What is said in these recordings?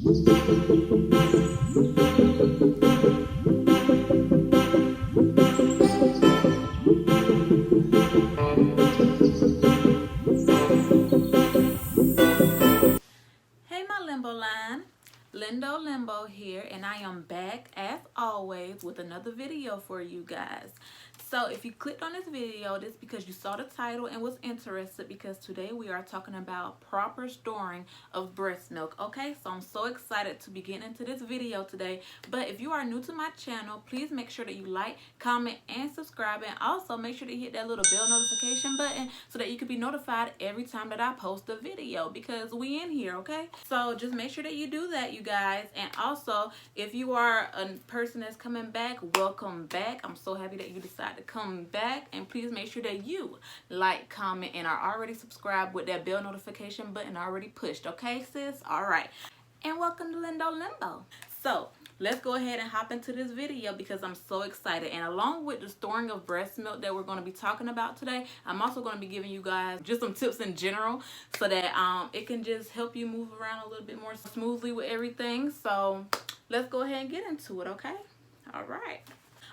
Hey my LimbO Line, LimbO here, and I am back as always with another video for you guys. So if you clicked on this video, this is because you saw the title and was interested, because today we are talking about proper storing of breast milk. Okay, so I'm so excited to be getting into this video today. But if you are new to my channel, please make sure that you like, comment, and subscribe, and also make sure to hit that little bell notification button so that you can be notified every time that I post a video, because we in here. Okay, so just make sure that you do that, you guys. And also, if you are a person that's coming back, welcome back. I'm so happy that you decided to come back, and please make sure that you like, comment, and are already subscribed with that bell notification button already pushed. Okay, sis? All right, and welcome to LimbO. So let's go ahead and hop into this video because I'm so excited. And along with the storing of breast milk that we're going to be talking about today, I'm also going to be giving you guys just some tips in general so that it can just help you move around a little bit more smoothly with everything. So let's go ahead and get into it. Okay, all right.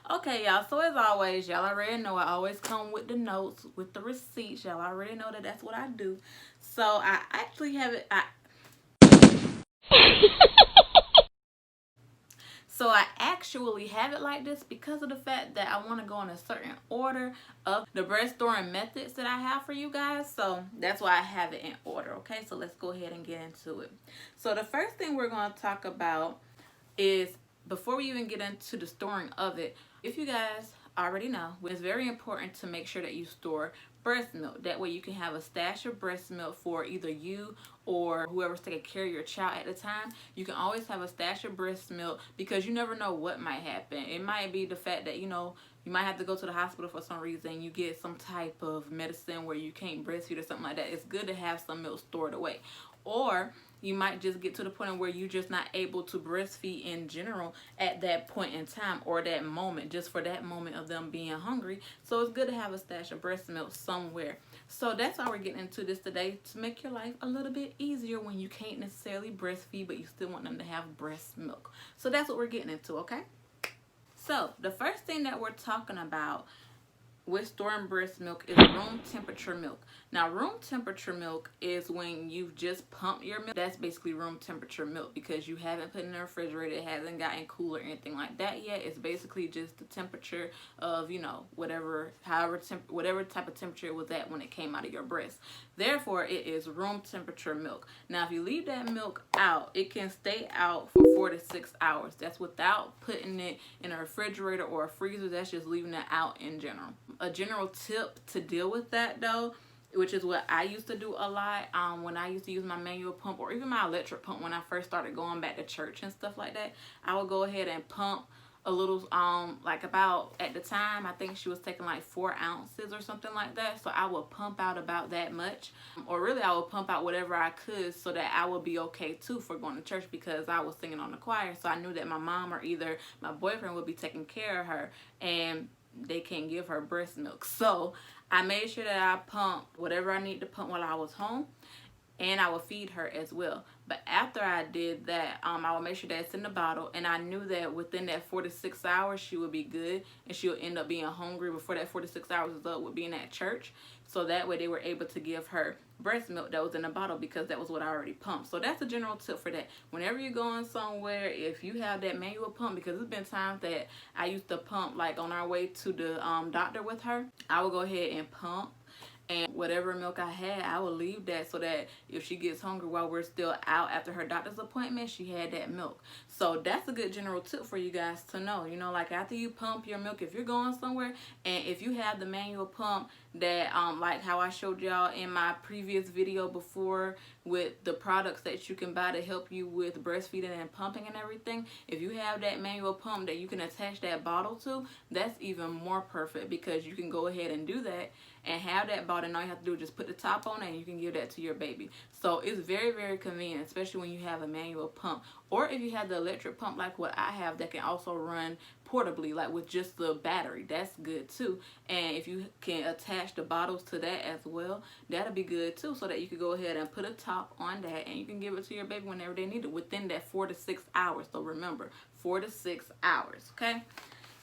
Okay, y'all, so as always, y'all already know I always come with the notes, with the receipts. Y'all already know that that's what I do. So I actually have it, So I actually have it like this because of the fact that I want to go in a certain order of the breast storing methods that I have for you guys. So that's why I have it in order. Okay, so let's go ahead and get into it. So the first thing we're going to talk about is, before we even get into the storing of it, if you guys already know, it's very important to make sure that you store breast milk. That way you can have a stash of breast milk for either you or whoever's taking care of your child at the time. You can always have a stash of breast milk because you never know what might happen. It might be the fact that, you know, you might have to go to the hospital for some reason. You get some type of medicine where you can't breastfeed or something like that. It's good to have some milk stored away. Or you might just get to the point where you're just not able to breastfeed in general at that point in time, or that moment, just for that moment of them being hungry. So it's good to have a stash of breast milk somewhere. So that's why we're getting into this today, to make your life a little bit easier when you can't necessarily breastfeed, but you still want them to have breast milk. So that's what we're getting into, okay? So the first thing that we're talking about with storing breast milk is room temperature milk. Now, room temperature milk is when you've just pumped your milk. That's basically room temperature milk because you haven't put it in the refrigerator, it hasn't gotten cool or anything like that yet. It's basically just the temperature of, you know, whatever type of temperature it was at when it came out of your breast. Therefore, it is room temperature milk. Now, if you leave that milk out, it can stay out for 4 to 6 hours. That's without putting it in a refrigerator or a freezer. That's just leaving it out in general. A general tip to deal with that, though, which is what I used to do a lot when I used to use my manual pump or even my electric pump when I first started going back to church and stuff like that. I would go ahead and pump a little, like about, at the time, I think she was taking like 4 ounces or something like that. So I would pump out about that much, or really I would pump out whatever I could so that I would be okay too for going to church, because I was singing on the choir. So I knew that my mom or either my boyfriend would be taking care of her, and they can't give her breast milk. So I made sure that I pumped whatever I need to pump while I was home, and I would feed her as well. But after I did that, I would make sure that it's in the bottle, and I knew that within that 4 to 6 hours she would be good, and she would end up being hungry before that 4 to 6 hours is up with being at church. So that way they were able to give her breast milk that was in the bottle, because that was what I already pumped. So that's a general tip for that. Whenever you're going somewhere, if you have that manual pump, because there's been times that I used to pump, like on our way to the doctor with her, I would go ahead and pump, and whatever milk I had, I would leave that so that if she gets hungry while we're still out after her doctor's appointment, she had that milk. So that's a good general tip for you guys to know. You know, like after you pump your milk, if you're going somewhere, and if you have the manual pump that, like how I showed y'all in my previous video before with the products that you can buy to help you with breastfeeding and pumping and everything, if you have that manual pump that you can attach that bottle to, that's even more perfect, because you can go ahead and do that and have that bottle, and all you have to do is just put the top on it and you can give that to your baby. So it's very, very convenient, especially when you have a manual pump, or if you have the electric pump like what I have that can also run portably, like with just the battery. That's good too. And if you can attach the bottles to that as well, that'll be good too, so that you can go ahead and put a top on that and you can give it to your baby whenever they need it within that 4 to 6 hours. So remember, 4 to 6 hours, okay?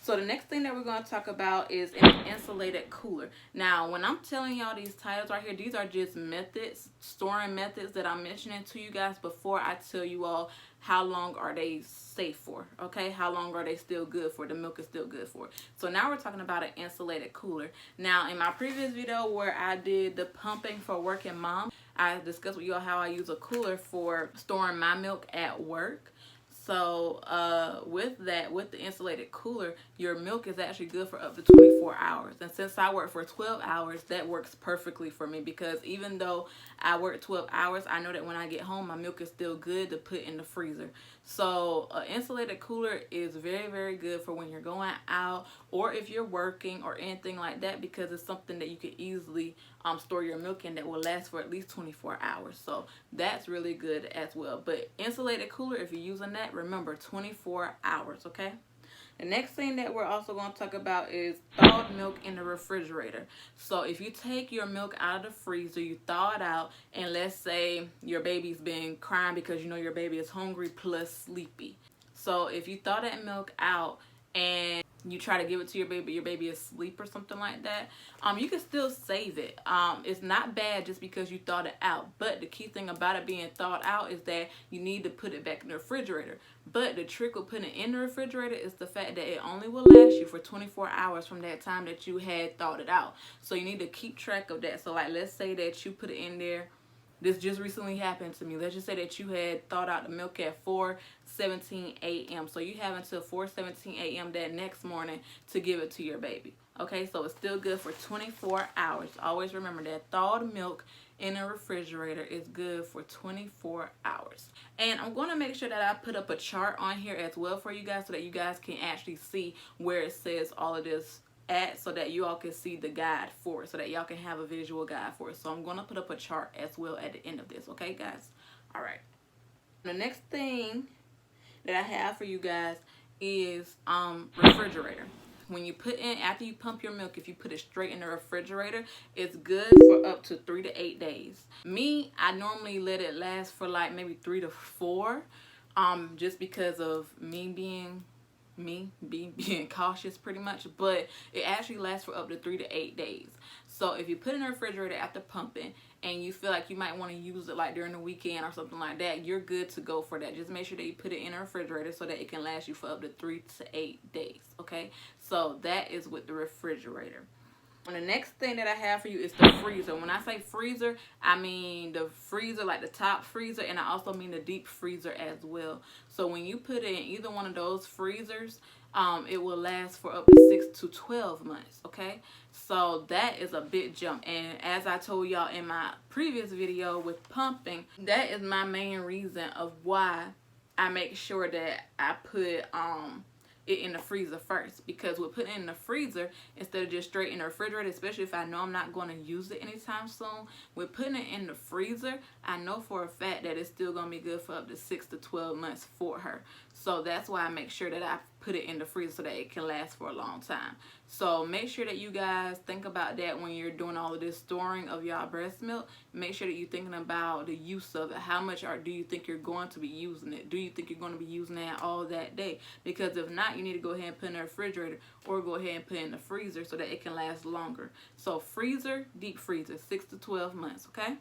So the next thing that we're going to talk about is an insulated cooler. Now, when I'm telling y'all these titles right here, these are just methods, storing methods that I'm mentioning to you guys before I tell you all how long are they safe for, okay? How long are they still good for? The milk is still good for. So now we're talking about an insulated cooler. Now, in my previous video where I did the pumping for working mom, I discussed with you all how I use a cooler for storing my milk at work. So with the insulated cooler, your milk is actually good for up to 24 hours. And since I work for 12 hours, that works perfectly for me, because even though I work 12 hours, I know that when I get home, my milk is still good to put in the freezer. So an insulated cooler is very, very good for when you're going out, or if you're working or anything like that, because it's something that you can easily store your milk in that will last for at least 24 hours. So that's really good as well. But insulated cooler, if you're using that, remember 24 hours, okay? The next thing that we're also going to talk about is thawed milk in the refrigerator. So if you take your milk out of the freezer, you thaw it out, and let's say your baby's been crying because you know your baby is hungry plus sleepy. So if you thaw that milk out and you try to give it to your baby is asleep or something like that, you can still save it. It's not bad just because you thawed it out, but the key thing about it being thawed out is that you need to put it back in the refrigerator. But the trick with putting it in the refrigerator is the fact that it only will last you for 24 hours from that time that you had thawed it out. So you need to keep track of that. So like, let's say that you put it in there. This just recently happened to me. Let's just say that you had thawed out the milk at 4:17 a.m. So you have until 4:17 a.m. that next morning to give it to your baby. Okay, so it's still good for 24 hours. Always remember that thawed milk in a refrigerator is good for 24 hours. And I'm going to make sure that I put up a chart on here as well for you guys, so that you guys can actually see where it says all of this at, so that you all can see the guide for it, so that y'all can have a visual guide for it. So I'm going to put up a chart as well at the end of this, okay guys? All right, the next thing that I have for you guys is refrigerator. When you put in, after you pump your milk, if you put it straight in the refrigerator, it's good for up to 3 to 8 days. Me, I normally let it last for like maybe 3 to 4, just because of me being cautious pretty much. But it actually lasts for up to 3 to 8 days. So if you put it in the refrigerator after pumping and you feel like you might want to use it like during the weekend or something like that, you're good to go for that. Just make sure that you put it in a refrigerator so that it can last you for up to 3 to 8 days, okay? So that is with the refrigerator. And the next thing that I have for you is the freezer. When I say freezer, I mean the freezer, like the top freezer, and I also mean the deep freezer as well. So when you put it in either one of those freezers, it will last for up to 6 to 12 months, okay? So that is a big jump. And as I told y'all in my previous video with pumping, that is my main reason of why I make sure that I put it in the freezer first. Because with putting it in the freezer instead of just straight in the refrigerator, especially if I know I'm not going to use it anytime soon, with putting it in the freezer, I know for a fact that it's still going to be good for up to 6 to 12 months for her. So that's why I make sure that I put it in the freezer so that it can last for a long time. So make sure that you guys think about that when you're doing all of this storing of y'all breast milk. Make sure that you're thinking about the use of it. How much do you think you're going to be using it? Do you think you're going to be using it all that day? Because if not, you need to go ahead and put it in the refrigerator, or go ahead and put it in the freezer so that it can last longer. So freezer, deep freezer, 6 to 12 months, okay?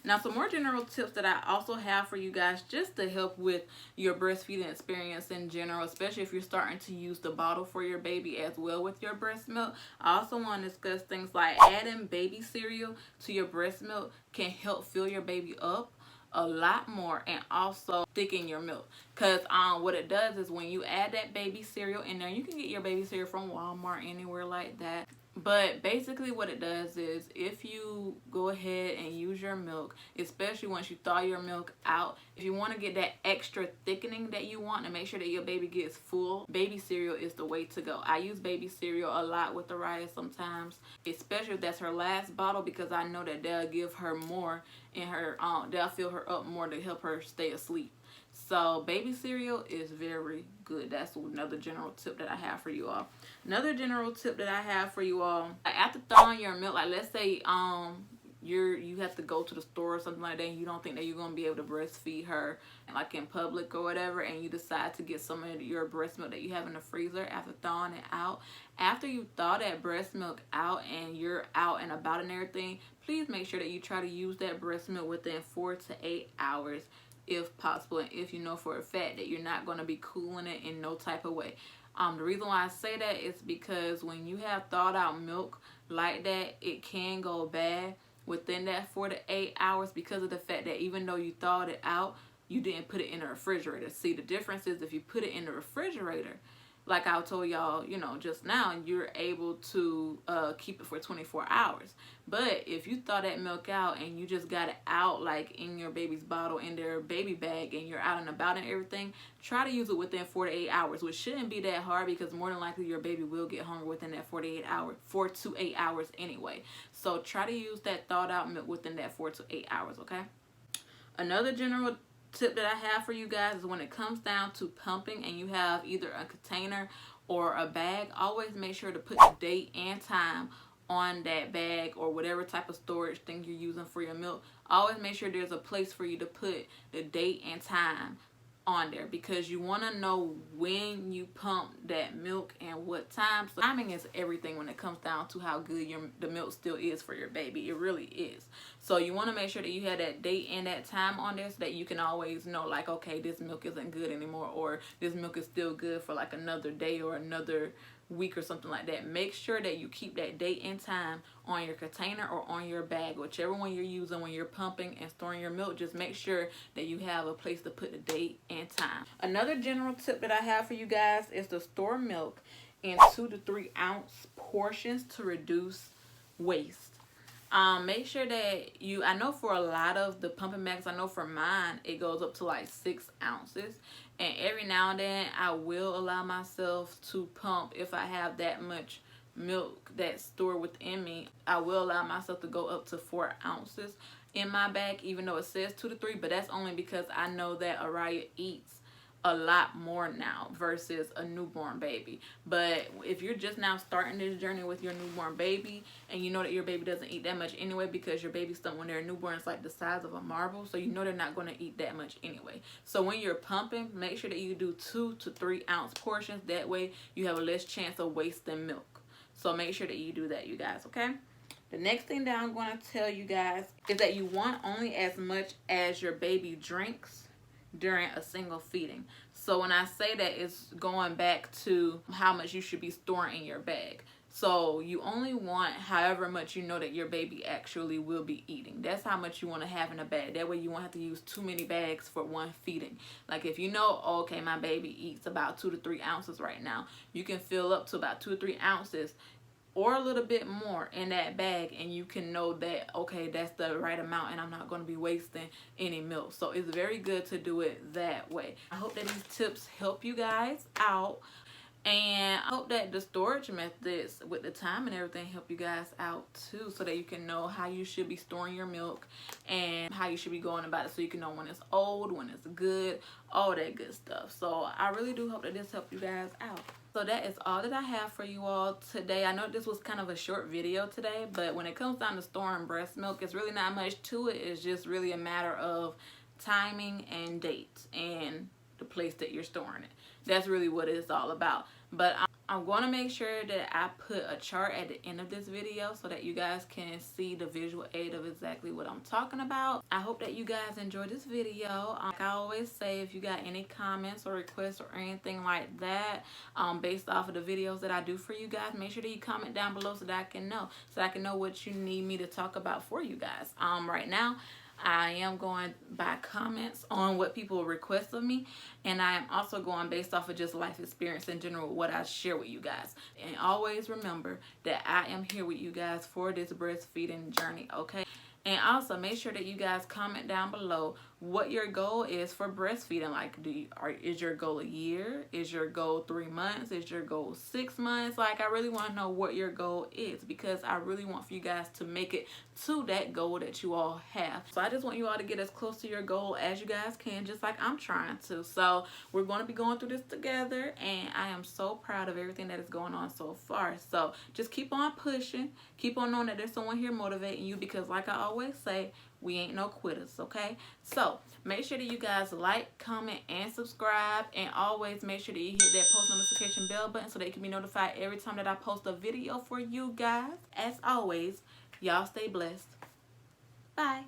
Now, some more general tips that I also have for you guys just to help with your breastfeeding experience in general, especially if you're starting to use the bottle for your baby as well with your breast milk. I also want to discuss things like adding baby cereal to your breast milk can help fill your baby up a lot more and also thicken your milk. Because what it does is when you add that baby cereal in there, you can get your baby cereal from Walmart, anywhere like that. But basically what it does is, if you go ahead and use your milk, especially once you thaw your milk out, if you want to get that extra thickening that you want to make sure that your baby gets full, baby cereal is the way to go. I use baby cereal a lot with Araya sometimes, especially if that's her last bottle, because I know that they'll give her more in her, they'll fill her up more to help her stay asleep. So baby cereal is very good. That's another general tip that I have for you all. Another general tip that I have for you all, after thawing your milk, like let's say you have to go to the store or something like that, and you don't think that you're going to be able to breastfeed her like in public or whatever, and you decide to get some of your breast milk that you have in the freezer after thawing it out. After you thaw that breast milk out and you're out and about and everything, please make sure that you try to use that breast milk within 4 to 8 hours if possible, and if you know for a fact that you're not going to be cooling it in no type of way. The reason why I say that is because when you have thawed out milk like that, it can go bad within that 4 to 8 hours, because of the fact that even though you thawed it out, you didn't put it in the refrigerator. See, the difference is if you put it in the refrigerator, like I told y'all, you know, just now, you're able to keep it for 24 hours. But if you thaw that milk out and you just got it out like in your baby's bottle, in their baby bag, and you're out and about and everything, try to use it within 4 to 8 hours, which shouldn't be that hard, because more than likely your baby will get hungry within that 4 to 8 hours anyway. So try to use that thawed out milk within that 4 to 8 hours, okay? Another general tip that I have for you guys is when it comes down to pumping and you have either a container or a bag, always make sure to put the date and time on that bag or whatever type of storage thing you're using for your milk. Always make sure there's a place for you to put the date and time on there, because you want to know when you pump that milk and what time. So timing is everything when it comes down to how good the milk still is for your baby. It really is. So you want to make sure that you have that date and that time on there, so that you can always know, like, okay, this milk isn't good anymore, or this milk is still good for like another day or another week or something like that. Make sure that you keep that date and time on your container or on your bag, whichever one you're using when you're pumping and storing your milk. Just make sure that you have a place to put the date and time. Another general tip that I have for you guys is to store milk in 2 to 3 ounce portions to reduce waste. Make sure that I know for a lot of the pumping bags, I know for mine, it goes up to like 6 ounces. And every now and then, I will allow myself to pump if I have that much milk that's stored within me. I will allow myself to go up to 4 ounces in my bag, even though it says 2 to 3. But that's only because I know that Araya eats a lot more now versus a newborn baby. But if you're just now starting this journey with your newborn baby, and you know that your baby doesn't eat that much anyway, because your baby's stomach when they're newborn is like the size of a marble, so you know they're not going to eat that much anyway. So when you're pumping, make sure that you do 2 to 3 ounce portions. That way you have a less chance of wasting milk. So make sure that you do that, you guys, okay? The next thing that I'm going to tell you guys is that you want only as much as your baby drinks during a single feeding. So when I say that, it's going back to how much you should be storing in your bag. So you only want however much you know that your baby actually will be eating. That's how much you want to have in a bag. That way you won't have to use too many bags for one feeding. Like if you know, okay, my baby eats about 2 to 3 ounces right now, you can fill up to about 2 or 3 ounces or a little bit more in that bag, and you can know that, okay, that's the right amount and I'm not going to be wasting any milk. So it's very good to do it that way. I hope that these tips help you guys out, and I hope that the storage methods with the time and everything help you guys out too, so that you can know how you should be storing your milk and how you should be going about it, so you can know when it's old, when it's good, all that good stuff. So I really do hope that this helped you guys out. So that is all that I have for you all today. I know this was kind of a short video today, but when it comes down to storing breast milk, it's really not much to it. It's just really a matter of timing and dates and the place that you're storing it. That's really what it's all about. But I'm going to make sure that I put a chart at the end of this video so that you guys can see the visual aid of exactly what I'm talking about. I hope that you guys enjoyed this video. Like I always say, if you got any comments or requests or anything like that, based off of the videos that I do for you guys, make sure that you comment down below so that I can know. So I can know what you need me to talk about for you guys. Right now, I am going by comments on what people request of me, and I am also going based off of just life experience in general, what I share with you guys. And always remember that I am here with you guys for this breastfeeding journey, okay? And also make sure that you guys comment down below what your goal is for breastfeeding. Like, is your goal a year? Is your goal 3 months? Is your goal 6 months? Like, I really want to know what your goal is, because I really want for you guys to make it to that goal that you all have. So I just want you all to get as close to your goal as you guys can, just like I'm trying to. So we're going to be going through this together, and I am so proud of everything that is going on so far. So just keep on pushing. Keep on knowing that there's someone here motivating you, because like I always say, we ain't no quitters, okay? So make sure that you guys like, comment, and subscribe, and always make sure that you hit that post notification bell button so that you can be notified every time that I post a video for you guys. As always, y'all stay blessed. Bye.